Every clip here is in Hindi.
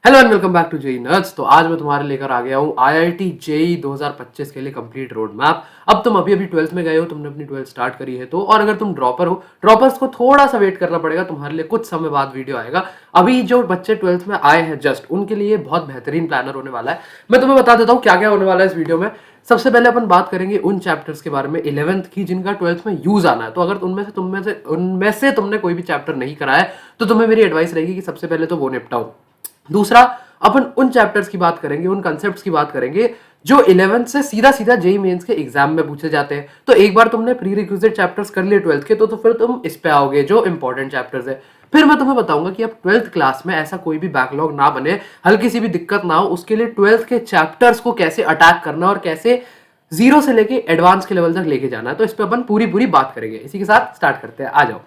Hello and welcome back to JEE nerds. तो आज मैं तुम्हारे लेकर आ गया हूँ आईआईटी जेई 2025 के लिए कंप्लीट रोड मैप। अब तुम अभी अभी 12th में गए हो, तुमने अपनी 12th स्टार्ट करी है तो, और अगर तुम ड्रॉपर हो, ड्रॉपर्स को थोड़ा सा वेट करना पड़ेगा, तुम्हारे लिए कुछ समय बाद वीडियो आएगा। अभी जो बच्चे 12th में आए हैं जस्ट, उनके लिए बहुत बेहतरीन प्लानर होने वाला है। मैं तुम्हें बता देता हूँ क्या क्या होने वाला है इस वीडियो में। सबसे पहले अपन बात करेंगे उन चैप्टर्स के बारे में 11th की जिनका 12th में यूज आना है। तो अगर उनमें से तुमने कोई भी चैप्टर नहीं करा है तो तुम्हें मेरी एडवाइस रहेगी कि सबसे पहले तो वो निपटाओ। दूसरा, अपन उन चैप्टर्स की बात करेंगे, उन कंसेप्ट्स की बात करेंगे जो 11th से सीधा सीधा जेई मेंस के एग्जाम में पूछे जाते हैं। तो एक बार तुमने प्री रिक्विजिट चैप्टर्स कर लिए 12th के, तो फिर तुम इस पे आओगे जो इंपॉर्टेंट चैप्टर्स है। फिर मैं तुम्हें बताऊंगा कि अब 12th क्लास में ऐसा कोई भी बैकलॉग ना बने, हल्की सी भी दिक्कत ना हो, उसके लिए 12th के चैप्टर्स को कैसे अटैक करना और कैसे जीरो से लेके एडवांस के लेवल तक लेके जाना है। तो इस पे अपन पूरी पूरी बात करेंगे। इसी के साथ स्टार्ट करते हैं, आ जाओ।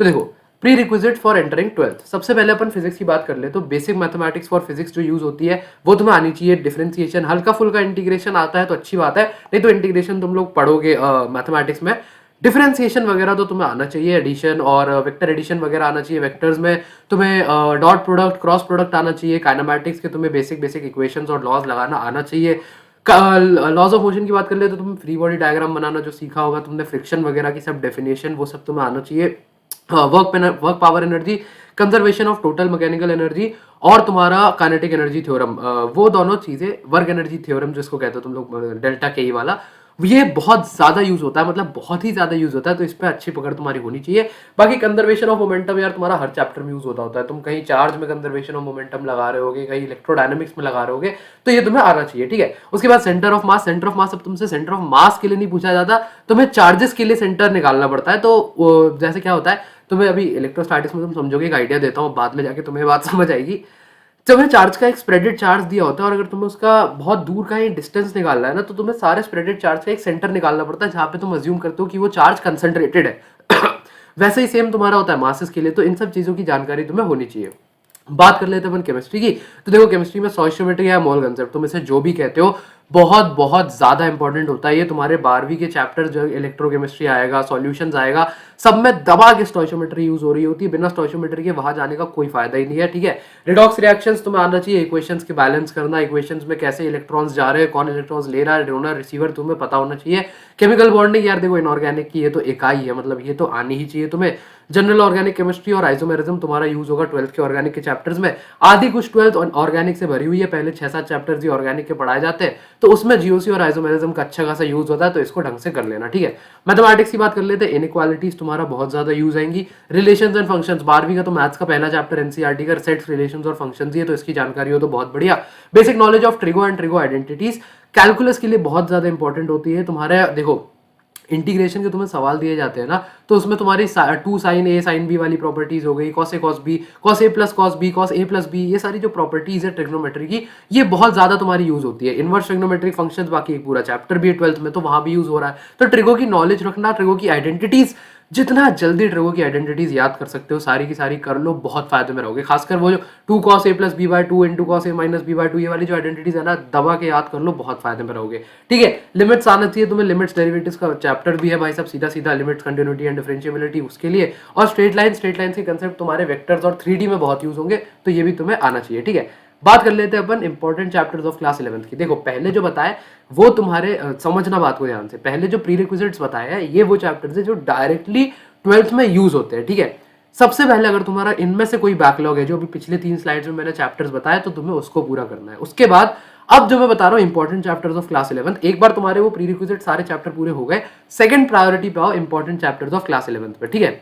तो देखो, pre requisite for entering 12th। सबसे पहले अपन फिजिक्स की बात कर ले तो बेसिक मैथमेटिक्स फॉर फिजिक्स जो यूज होती है वो तुम्हें आनी चाहिए। डिफरेंशिएशन, हल्का फुल्का इंटीग्रेशन आता है तो अच्छी बात है, नहीं तो इंटीग्रेशन तुम लोग पढ़ोगे मैथमेटिक्स में। डिफरेंशिएशन वगैरह तो तुम्हें आना चाहिए, एडिशन और वेक्टर एडिशन वगैरह आना चाहिए। वेक्टर्स में तुम्हें डॉट प्रोडक्ट, क्रॉस प्रोडक्ट आना चाहिए। काइनेमैटिक्स के तुम्हें बेसिक बेसिक इक्वेशंस और लॉज लगाना आना चाहिए। लॉज ऑफ मोशन की बात कर ले तो तुम फ्री बॉडी डायग्राम बनाना जो सीखा होगा तुमने, फ्रिक्शन वगैरह की सब डेफिनेशन, वो सब तुम्हें आना चाहिए। Work power energy, conservation of total mechanical energy और तुम्हारा काइनेटिक एनर्जी थ्योरम, वो दोनों चीजें, वर्क एनर्जी थ्योरम जिसको कहते हो तुम लोग, डेल्टा के वाला, ये बहुत ज्यादा यूज होता है, मतलब बहुत ही ज्यादा यूज होता है। तो इस पे अच्छी पकड़ तुम्हारी होनी चाहिए। बाकी कंजर्वेशन ऑफ मोमेंटम यार तुम्हारा हर चैप्टर में यूज होता है। तुम कहीं चार्ज में कंजर्वेशन ऑफ मोमेंटम लगा रहे होगे, कहीं इलेक्ट्रोडायनेमिक्स में लगा रहे होगे, तो ये तुम्हें आना चाहिए, ठीक है। उसके बाद centre of mass. Centre of mass अब तुमसे सेंटर ऑफ मास के लिए नहीं पूछा जाता, तुम्हें चार्जेस के लिए सेंटर निकालना पड़ता है। तो जैसे क्या होता है, तुम्हें अभी इलेक्ट्रोस्टैटिक्स में तुम समझोगे, एक आइडिया देता हूँ, बाद में जाके तुम्हें बात समझ आएगी। तुम्हें चार्ज का एक स्प्रेडेड चार्ज दिया होता है और अगर तुम्हें उसका बहुत दूर का ही डिस्टेंस निकालना है ना, तो तुम्हें सारे स्प्रेडेड चार्ज का एक सेंटर निकालना पड़ता है जहां पे तुम अज्यूम करते हो कि वो चार्ज कंसंट्रेटेड है। वैसे ही सेम तुम्हारा होता है मासेस के लिए। तो इन सब चीजों की जानकारी तुम्हें होनी चाहिए। बात कर लेते हैं अपन केमिस्ट्री की। तो देखो, केमिस्ट्री में स्टोइचियोमेट्री या मोल कंसेप्ट, तुम इसे जो भी कहते हो, बहुत बहुत ज्यादा इंपॉर्टेंट होता है। ये तुम्हारे 12वीं के चैप्टर जो इलेक्ट्रोकेमिस्ट्री आएगा, सॉल्यूशंस आएगा, सब में दबा के स्टोइचियोमेट्री यूज हो रही होती है। बिना स्टोइचियोमेट्री के वहां जाने का कोई फायदा ही नहीं है, ठीक है। रिडॉक्स रिएक्शंस तुम्हें आना चाहिए, इक्वेशंस के बैलेंस करना, इक्वेशंस में कैसे इलेक्ट्रॉन्स जा रहे हैं, कौन इलेक्ट्रॉन्स ले रहा है, डोनर रिसीवर, तुम्हें पता होना चाहिए। केमिकल बॉन्डिंग यार देखो, इनऑर्गेनिक की ये तो इकाई है, मतलब ये तो आनी ही चाहिए तुम्हें। जनरल ऑर्गेनिक केमिस्ट्री और आइसोमेरिज्म तुम्हारा यूज होगा 12th के ऑर्गेनिक के चैप्टर्स में। आधी कुछ 12th ऑर्गेनिक से भरी हुई है, पहले 6-7 चैप्टर्स ही ऑर्गेनिक के पढ़ाए जाते हैं, तो उसमें जीओसी और आइसोमेरिज्म का अच्छा खासा यूज होता है। तो इसको ढंग से कर लेना, ठीक है। मैथमेटिक्स की बात कर लेते हैं। इनइक्वालिटीज तुम्हारा बहुत ज्यादा यूज आएंगी। रिलेशंस एंड फंक्शंस, 12वीं का तो मैथ्स का पहला चैप्टर एनसीईआरटी का सेट्स, रिलेशंस और फंक्शंस ही है, तो इसकी जानकारी हो तो बहुत बढ़िया। Basic knowledge of trigo and trigo identities calculus के लिए बहुत ज्यादा इंपॉर्टेंट होती है। तुम्हारे देखो, इंटीग्रेशन के तुम्हें सवाल दिए जाते हैं ना, तो उसमें तुम्हारी 2 साइन ए साइन बी वाली प्रॉपर्टीज हो गई, cos A cos B, cos A plus cos B, cos A plus B, ये सारी जो प्रॉपर्टीज है ट्रिग्नोमेट्री की, ये बहुत ज्यादा तुम्हारी यूज होती है। इनवर्स ट्रिग्नोमेट्रिक फंक्शंस, बाकी एक पूरा चैप्टर भी है 12th में, तो वहां भी यूज हो रहा है। तो ट्रिगो की नॉलेज रखना, ट्रिगो की आइडेंटिटीज, जितना जल्दी ट्रिगो की आइडेंटिटीज याद कर सकते हो सारी की सारी कर लो, बहुत फायदे में रहोगे। खासकर वो जो 2 cos a plus b by 2 into cos a minus b by 2, ये वाली जो आइडेंटिटीज है ना, दबा के याद कर लो, बहुत फायदे में रहोगे, ठीक है। लिमिट्स आना चाहिए तुम्हें, लिमिट्स डेरिवेटिव्स का चैप्टर भी है भाई सब, सीधा सीधा लिमिट्स, कंटिन्यूटी एंड डिफरेंशिएबिलिटी उसके लिए। और स्ट्रेट लाइन के कंसेप्ट तुम्हारे वेक्टर्स और 3D में बहुत यूज होंगे, तो ये भी तुम्हें आना चाहिए, ठीक है। बात कर लेते हैं अपन important chapters of class 11th की। देखो, पहले जो बताए वो तुम्हारे समझना बात को ध्यान से, पहले जो प्री रिक्विजिट्स बताए हैं ये वो चैप्टर्स है जो डायरेक्टली 12th में यूज होते हैं, ठीक है। सबसे पहले अगर तुम्हारा इनमें से कोई बैकलॉग है, जो अभी पिछले 3 स्लाइड्स में मैंने चैप्टर्स बताए, तो तुम्हें उसको पूरा करना है। उसके बाद अब जो मैं बता रहा हूं important chapters of class 11th, एक बार तुम्हारे वो प्री रिक्विजिट सारे चैप्टर पूरे हो गए, सेकंड प्रायोरिटी पे आओ important chapters of class 11th पे, ठीक है।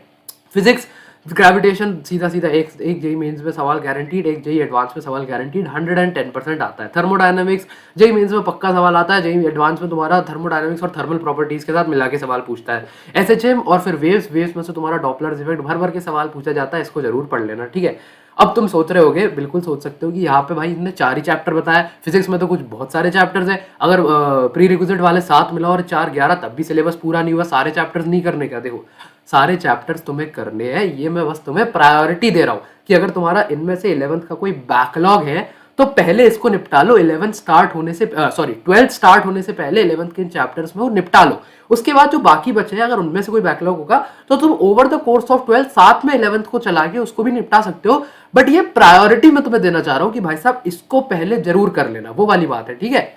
फिजिक्स, ग्रेविटेशन, सीधा सीधा एक जेई मेंस में सवाल गारंटीड, एक जेई एडवांस में सवाल गारंटीड, 110% आता है। थर्मोडायनामिक्स जेई मेंस में पक्का सवाल आता है, जेई एडवांस में तुम्हारा थर्मोडायनामिक्स और थर्मल प्रॉपर्टीज के साथ मिला के सवाल पूछता है। एसएचएम और फिर वेव्स, वेव्स में से तुम्हारा डॉपलर इफेक्ट, भर भर के सवाल पूछा जाता है, इसको जरूर पढ़ लेना, ठीक है। अब तुम सोच रहे होगे, बिल्कुल सोच सकते हो कि यहाँ पे भाई इनने 4 ही चैप्टर बताया, फिजिक्स में तो कुछ बहुत सारे चैप्टर्स है, अगर प्री रिक्विजिट वाले 7 मिला और 4 11 तब भी सिलेबस पूरा नहीं हुआ, सारे चैप्टर्स नहीं करने का। देखो, सारे चैप्टर्स तुम्हें करने हैं, ये मैं बस तुम्हें प्रायोरिटी दे रहा हूँ कि अगर तुम्हारा इनमें से 11th का कोई बैकलॉग है तो पहले इसको निपटा लो, 11 स्टार्ट होने से सॉरी 12 स्टार्ट होने से पहले 11th के इन चैप्टर्स में वो निपटा लो। उसके बाद जो बाकी बचे हैं, अगर उनमें से कोई बैकलॉग होगा तो तुम ओवर द कोर्स ऑफ 12 साथ में 11th को चला के उसको भी निपटा सकते हो। बट ये प्रायोरिटी मैं तुम्हें देना चाह रहा हूं कि भाई साहब इसको पहले जरूर कर लेना, वो वाली बात है, ठीक है।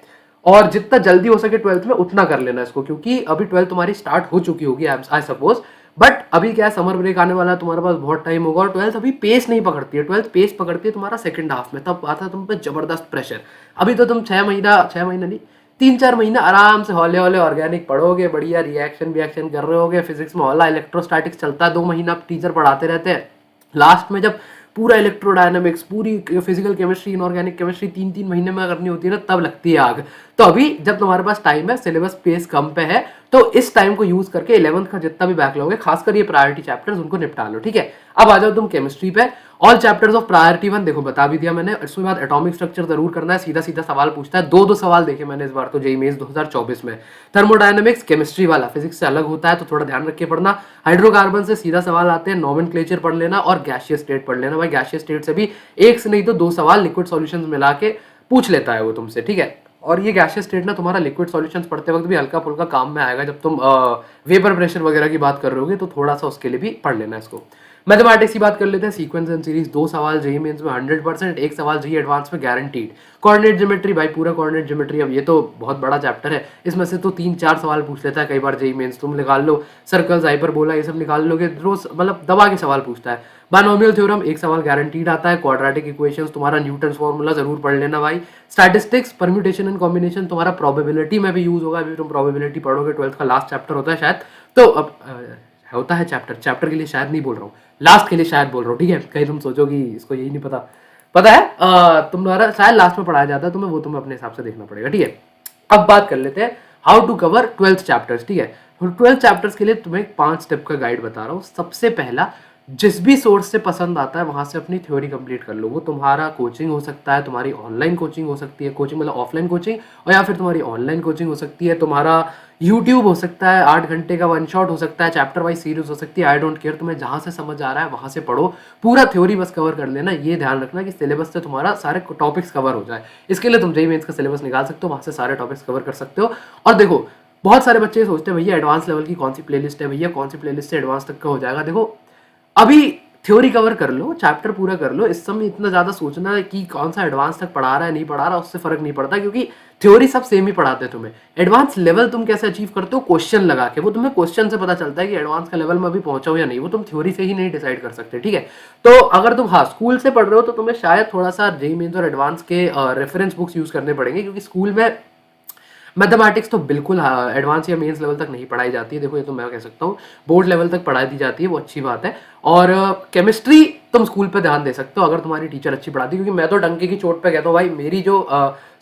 और जितना जल्दी हो सके 12th में उतना कर लेना इसको, क्योंकि अभी 12th तुम्हारी स्टार्ट हो चुकी होगी आई सपोज। बट अभी क्या है, समर ब्रेक आने वाला है, तुम्हारे पास बहुत टाइम होगा, और 12th अभी पेस नहीं पकड़ती है। 12th पेस पकड़ती है तुम्हारा सेकंड हाफ में, तब आता है तुम पे जबरदस्त प्रेशर। अभी तो तुम 6 महीना नहीं, 3-4 महीना आराम से हौले हौले ऑर्गेनिक पढ़ोगे, बढ़िया रिएक्शन कर रहे होगे। फिजिक्स में हौला इलेक्ट्रोस्टैटिक्स चलता है, 2 महीना टीचर पढ़ाते रहते हैं। लास्ट में जब पूरा इलेक्ट्रोडायनामिक्स, पूरी फिजिकल केमिस्ट्री, इनऑर्गेनिक केमिस्ट्री 3-3 महीने में करनी होती है ना, तब लगती है आग। तो अभी जब तुम्हारे पास टाइम है, सिलेबस पेस कम पे है, तो इस टाइम को यूज करके 11th का जितना भी बैकलॉग है, खासकर ये प्रायोरिटी चैप्टर्स, उनको निपटा लो, ठीक है। अब आ जाओ तुम केमिस्ट्री पे। ऑल चैप्टर्स ऑफ प्रायोरिटी 1 देखो बता भी दिया मैंने। इसके बाद एटॉमिक स्ट्रक्चर जरूर करना है, सीधा सीधा सवाल पूछता है। 2 सवाल देखे मैंने इस बार तो जेईई मेंस 2024 में। थर्मोडायनामिक्स केमिस्ट्री वाला, फिजिक्स से अलग होता है तो थोड़ा ध्यान रख के पढ़ना। हाइड्रोकार्बन से सीधा सवाल आते हैं, नॉमेनक्लेचर पढ़ लेना और गैसियस स्टेट पढ़ लेना। भाई गैसियस स्टेट से भी एक से नहीं तो 2 सवाल लिक्विड सॉल्यूशंस मिला के पूछ लेता है वो तुमसे, ठीक है। और ये गैसियस स्टेट ना तुम्हारा लिक्विड सॉल्यूशंस पढ़ते वक्त भी हल्का फुल्का काम में आएगा, जब तुम वेपर प्रेशर वगैरह की बात कर रहे होगे, तो थोड़ा सा उसके लिए भी पढ़ लेना इसको। मैथमेटिक्स की बात कर लेते हैं। सीक्वेंस एंड सीरीज 2 सवाल जेईई मेंस में 100%, 1 सवाल जेईई एडवांस में गारंटीड। कोऑर्डिनेट ज्योमेट्री, भाई पूरा कोऑर्डिनेट ज्योमेट्री, अब ये तो बहुत बड़ा चैप्टर है, इसमें से तो 3-4 सवाल पूछ लेता है कई बार जेईई मेंस। तुम निकाल लो सर्कल्स, हाइपरबोला, ये सब निकाल लोगे, रोज मतलब दबा के सवाल पूछता है। बायनोमियल थ्योरम 1 सवाल गारंटीड आता है। क्वाड्रेटिक इक्वेशंस तुम्हारा न्यूटन्स फॉर्मूला जरूर पढ़ लेना भाई। स्टैटिस्टिक्स, परम्यूटेशन एंड कॉम्बिनेशन तुम्हारा प्रोबेबिलिटी में भी यूज होगा, अभी तुम प्रोबेबिलिटी पढ़ोगे, 12th का लास्ट चैप्टर होता है शायद, तो अब होता है चैप्टर के लिए शायद नहीं बोल रहा हूँ, लास्ट के लिए शायद बोल रहा हूँ, ठीक है। कहीं तुम सोचो कि इसको यही नहीं पता है, तुम्हारा शायद लास्ट में पढ़ाया जाता है, तुम्हें अपने हिसाब से देखना पड़ेगा, ठीक है। अब बात कर लेते हैं how to cover 12th chapters, ठीक है। 12th चैप्टर्स के लिए तुम्हें 5 स्टेप का गाइड बता रहा हूँ। सबसे पहला, जिस भी सोर्स से पसंद आता है वहां से अपनी थ्योरी कंप्लीट कर लो। वो तुम्हारा कोचिंग हो सकता है, तुम्हारी ऑनलाइन कोचिंग हो सकती है, कोचिंग मतलब ऑफलाइन कोचिंग, और या फिर तुम्हारी ऑनलाइन कोचिंग हो सकती है, तुम्हारा यूट्यूब हो सकता है, 8 घंटे का 1 शॉट हो सकता है, चैप्टर वाइज सीरीज हो सकती है, आई डोंट केयर, तुम्हें जहां से समझ आ रहा है वहां से पढ़ो। पूरा थ्योरी बस कवर कर लेना, ये ध्यान रखना कि सिलेबस से तुम्हारा सारे टॉपिक्स कवर हो जाए। इसके लिए तुम जेईई मेंस का सिलेबस निकाल सकते हो, वहां से सारे टॉपिक्स कवर कर सकते हो। और देखो, बहुत सारे बच्चे सोचते हैं भैया एडवांस लेवल की कौन सी प्लेलिस्ट है, भैया कौन सी प्लेलिस्ट से एडवांस तक का हो जाएगा। देखो, अभी थ्योरी कवर कर लो, चैप्टर पूरा कर लो, इस समय इतना ज्यादा सोचना है कि कौन सा एडवांस तक पढ़ा रहा है नहीं पढ़ा रहा, उससे फर्क नहीं पड़ता, क्योंकि थ्योरी सब सेम ही पढ़ाते हैं तुम्हें। एडवांस लेवल तुम कैसे अचीव करते हो, क्वेश्चन लगा के, वो तुम्हें क्वेश्चन से पता चलता है कि एडवांस का लेवल में अभी पहुंचा हो या नहीं, वो तुम थ्योरी से ही नहीं डिसाइड कर सकते, ठीक है। तो अगर तुम स्कूल से पढ़ रहे हो तो तुम्हें शायद थोड़ा सा जेईई मेंस और एडवांस के रेफरेंस बुक्स यूज करने पड़ेंगे, क्योंकि स्कूल में मैथमेटिक्स तो बिल्कुल एडवांस या मेंस लेवल तक नहीं पढ़ाई जाती है। देखो, ये तो मैं कह सकता हूँ, बोर्ड लेवल तक पढ़ाई दी जाती है, वो अच्छी बात है। और केमिस्ट्री तुम स्कूल पे ध्यान दे सकते हो अगर तुम्हारी टीचर अच्छी पढ़ाती है, क्योंकि मैं तो डंके की चोट पे कहता हूँ भाई, मेरी जो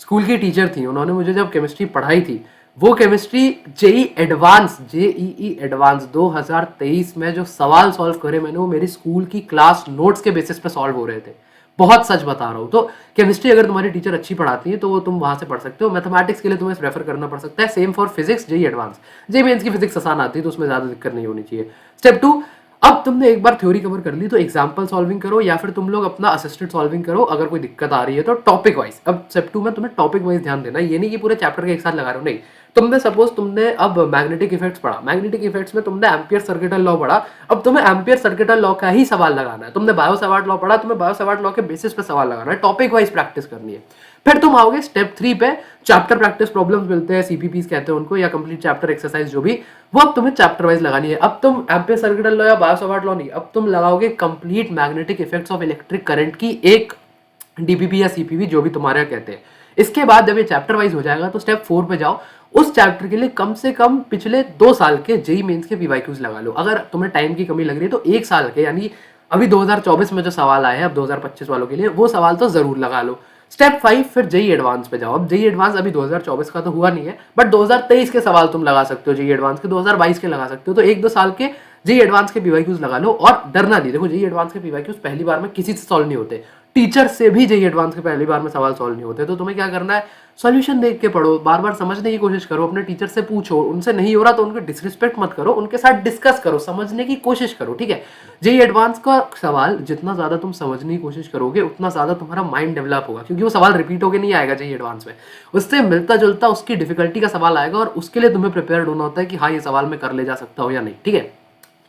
स्कूल की टीचर थी, उन्होंने मुझे जब केमिस्ट्री पढ़ाई थी, वो केमिस्ट्री जेईई एडवांस 2023 में जो सवाल सॉल्व करे मैंने, वो मेरी स्कूल की क्लास नोट्स के बेसिस पे सॉल्व हो रहे थे। बहुत सच बता रहा हूँ। तो केमिस्ट्री अगर तुम्हारी टीचर अच्छी पढ़ाती है तो वो तुम वहां से पढ़ सकते हो। मैथमेटिक्स के लिए तुम्हें रेफर करना पड़ सकता है। Same for physics, JEE advance. JEE mains की फिजिक्स आसान आती है तो उसमें ज्यादा दिक्कत नहीं होनी चाहिए। स्टेप 2, अब तुमने एक बार थ्योरी कवर कर ली तो एग्जाम्पल सॉल्विंग करो, या फिर तुम लोग अपना असिस्टेड सॉल्विंग करो। अगर कोई दिक्कत आ रही है तो टॉपिक वाइज। अब स्टेप 2 में तुम्हें टॉपिक वाइज ध्यान देना, ये नहीं कि पूरे चैप्टर के एक साथ लगा रहे हो, नहीं। तुमने अब मैग्नेटिक इफेक्ट्स पढ़ा, मैग्नेटिक इफेक्ट्स में तुमने एम्पियर सर्किटल लॉ पढ़ा, अब तुम्हें एम्पियर सर्किटल लॉ का ही सवाल लगाना है। तुमने बायो सवार्ट लॉ पढ़ा, तुम्हें बायो सवार्ट लॉ के बेसिस पे सवाल लगाना है, टॉपिक वाइज प्रैक्टिस करनी है। फिर तुम आओगे स्टेप 3 पे, चैप्टर प्रैक्टिस प्रॉब्लम्स मिलते हैं, सीपीपीस कहते हैं उनको, या कंप्लीट चैप्टर एक्सरसाइज जो भी, वो अब तुम्हें चैप्टर वाइज लगानी है। अब तुम एम्पियर सर्किटल लॉ या बायो सवार्ट लॉ नहीं, अब तुम लगाओगे complete magnetic effects of electric current की एक डीपीपी या सीपीपी जो भी तुम्हारे कहते हैं। इसके बाद जब ये चैप्टर वाइज हो जाएगा तो स्टेप 4 पे जाओ। उस चैप्टर के लिए कम से कम पिछले 2 साल के जेईई मेंस के पीवाईक्यूज लगा लो। अगर तुम्हें टाइम की कमी लग रही है तो 1 साल के, यानी अभी 2024 में जो सवाल आए हैं, अब 2025 वालों के लिए वो सवाल तो जरूर लगा लो। स्टेप 5 फिर जेईई एडवांस पे जाओ। अब जेईई एडवांस अभी 2024 का तो हुआ नहीं है, बट 2023 के सवाल तुम लगा सकते हो, जेईई एडवांस के 2022 के लगा सकते हो। तो 1-2 साल के जेईई एडवांस के पीवाईक्यूज लगा लो और डरना नहीं। देखो, जेईई एडवांस के पीवाईक्यूज पहली बार में किसी से सॉल्व नहीं होते, टीचर से भी जेईई एडवांस के पहली बार में सवाल सॉल्व नहीं होते। तो तुम्हें क्या करना है, सॉल्यूशन देख के पढ़ो, बार बार समझने की कोशिश करो, अपने टीचर से पूछो, उनसे नहीं हो रहा तो उनको डिसरिस्पेक्ट मत करो, उनके साथ डिस्कस करो, समझने की कोशिश करो, ठीक है। जेईई एडवांस का सवाल जितना ज्यादा तुम समझने की कोशिश करोगे उतना ज्यादा तुम्हारा माइंड डेवलप होगा, क्योंकि वो सवाल रिपीट होके नहीं आएगा जेईई एडवांस में, उससे मिलता जुलता उसकी डिफिकल्टी का सवाल आएगा और उसके लिए तुम्हें प्रिपेयर्ड होना होता है कि हाँ ये सवाल मैं कर ले जा सकता हूँ या नहीं, ठीक है।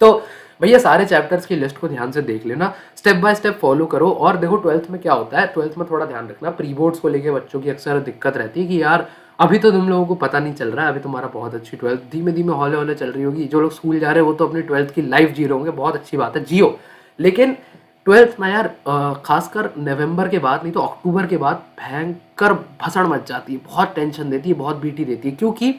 तो भैया सारे चैप्टर्स की लिस्ट को ध्यान से देख लेना, स्टेप बाय स्टेप फॉलो करो। और देखो 12th में क्या होता है, 12th में थोड़ा ध्यान रखना, प्री बोर्ड्स को लेके बच्चों की अक्सर दिक्कत रहती है कि यार अभी तो तुम लोगों को पता नहीं चल रहा है, अभी तुम्हारा बहुत अच्छी 12th धीमे धीमे हौले हौले चल रही होगी, जो लोग स्कूल जा रहे हैं वो तो अपनी 12th की लाइफ जी रहे होंगे, बहुत अच्छी बात है, जियो। लेकिन 12th में यार खासकर नवंबर के बाद नहीं तो अक्टूबर के बाद भयंकर भसड़ मच जाती है, बहुत टेंशन देती है, बहुत बीटी देती है, क्योंकि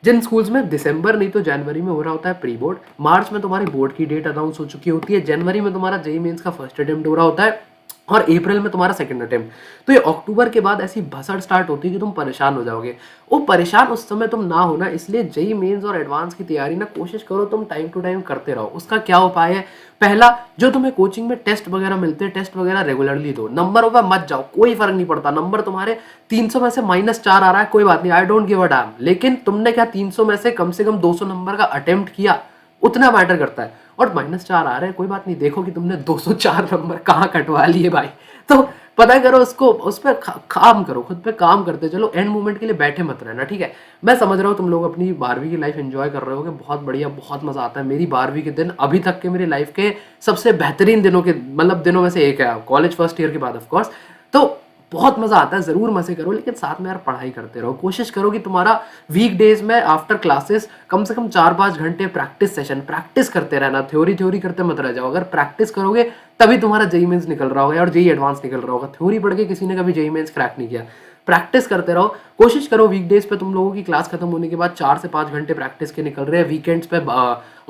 जिन स्कूल्स में दिसंबर नहीं तो जनवरी में हो रहा होता है प्री बोर्ड, मार्च में तुम्हारी बोर्ड की डेट अनाउंस हो चुकी होती है, जनवरी में तुम्हारा जेईई मेंस का फर्स्ट अटेम्प्ट हो रहा होता है और अप्रैल में तुम्हारा सेकंड अटेम्प्ट, तो ये अक्टूबर के बाद ऐसी भसड़ स्टार्ट होती है कि तुम परेशान हो जाओगे। वो परेशान उस समय तुम ना होना, इसलिए जेईई मेंस और एडवांस की तैयारी ना कोशिश करो तुम टाइम टू टाइम करते रहो। उसका क्या उपाय है, पहला, जो तुम्हें कोचिंग में टेस्ट वगैरह मिलते हैं, टेस्ट वगैरह रेगुलरली दो, नंबरों पर मत जाओ, कोई फर्क नहीं पड़ता, नंबर तुम्हारे 300 में से -4 आ रहा है, कोई बात नहीं, I don't give a dam, लेकिन तुमने क्या 300 में से कम 200 नंबर का अटेम्प्ट किया, उतना मैटर करता है। और -4 आ रहे हैं, कोई बात नहीं, देखो कि तुमने 204 नंबर कहाँ कटवा लिए भाई, तो पता करो उसको, उस पर काम करो, खुद पे काम करते चलो, एंड मोमेंट के लिए बैठे मत रहना, ठीक है। मैं समझ रहा हूँ तुम लोग अपनी 12वीं की लाइफ एंजॉय कर रहे होगे, बहुत बढ़िया, बहुत मजा आता है। मेरी 12वीं के दिन अभी तक के मेरी लाइफ के सबसे बेहतरीन दिनों के मतलब दिनों में से एक है, कॉलेज फर्स्ट ईयर के बाद ऑफ कोर्स, तो बहुत मजा आता है, जरूर मजे करो, लेकिन साथ में यार पढ़ाई करते रहो, कोशिश करो कि तुम्हारा वीक डेज में आफ्टर क्लासेस कम से कम 4-5 घंटे प्रैक्टिस सेशन, प्रैक्टिस करते रहना, थ्योरी करते मत रह जाओ, अगर प्रैक्टिस करोगे तभी तुम्हारा जेईई मेंस निकल रहा होगा और जेईई एडवांस निकल रहा होगा, थ्योरी पढ़ के किसी ने कभी जेईई मेंस क्रैक नहीं किया। प्रैक्टिस करते रहो, कोशिश करो वीकडेज पे तुम लोगों की क्लास खत्म होने के बाद 4 से 5 घंटे प्रैक्टिस के निकल रहे हैं, वीकेंड्स पे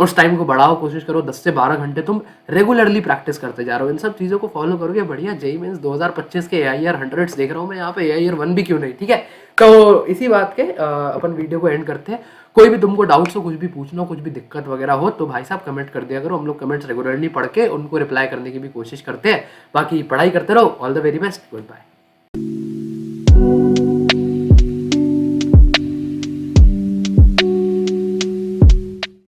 उस टाइम को बढ़ाओ, कोशिश करो 10 से 12 घंटे तुम रेगुलरली प्रैक्टिस करते जा रहे हो। इन सब चीज़ों को फॉलो करोगे, बढ़िया जेईई मेंस 2025 के AIR 100s देख रहा हूँ मैं यहाँ पे, AIR 1 भी क्यों नहीं, ठीक है। तो इसी बात के अपन वीडियो को एंड करते हैं। कोई भी तुमको डाउट्स हो, कुछ भी पूछना हो, कुछ भी दिक्कत वगैरह हो तो भाई साहब कमेंट कर दिया करो, हम लोग कमेंट्स रेगुलरली पढ़ के उनको रिप्लाई करने की भी कोशिश करते हैं। बाकी पढ़ाई करते रहो, all the very best, good bye.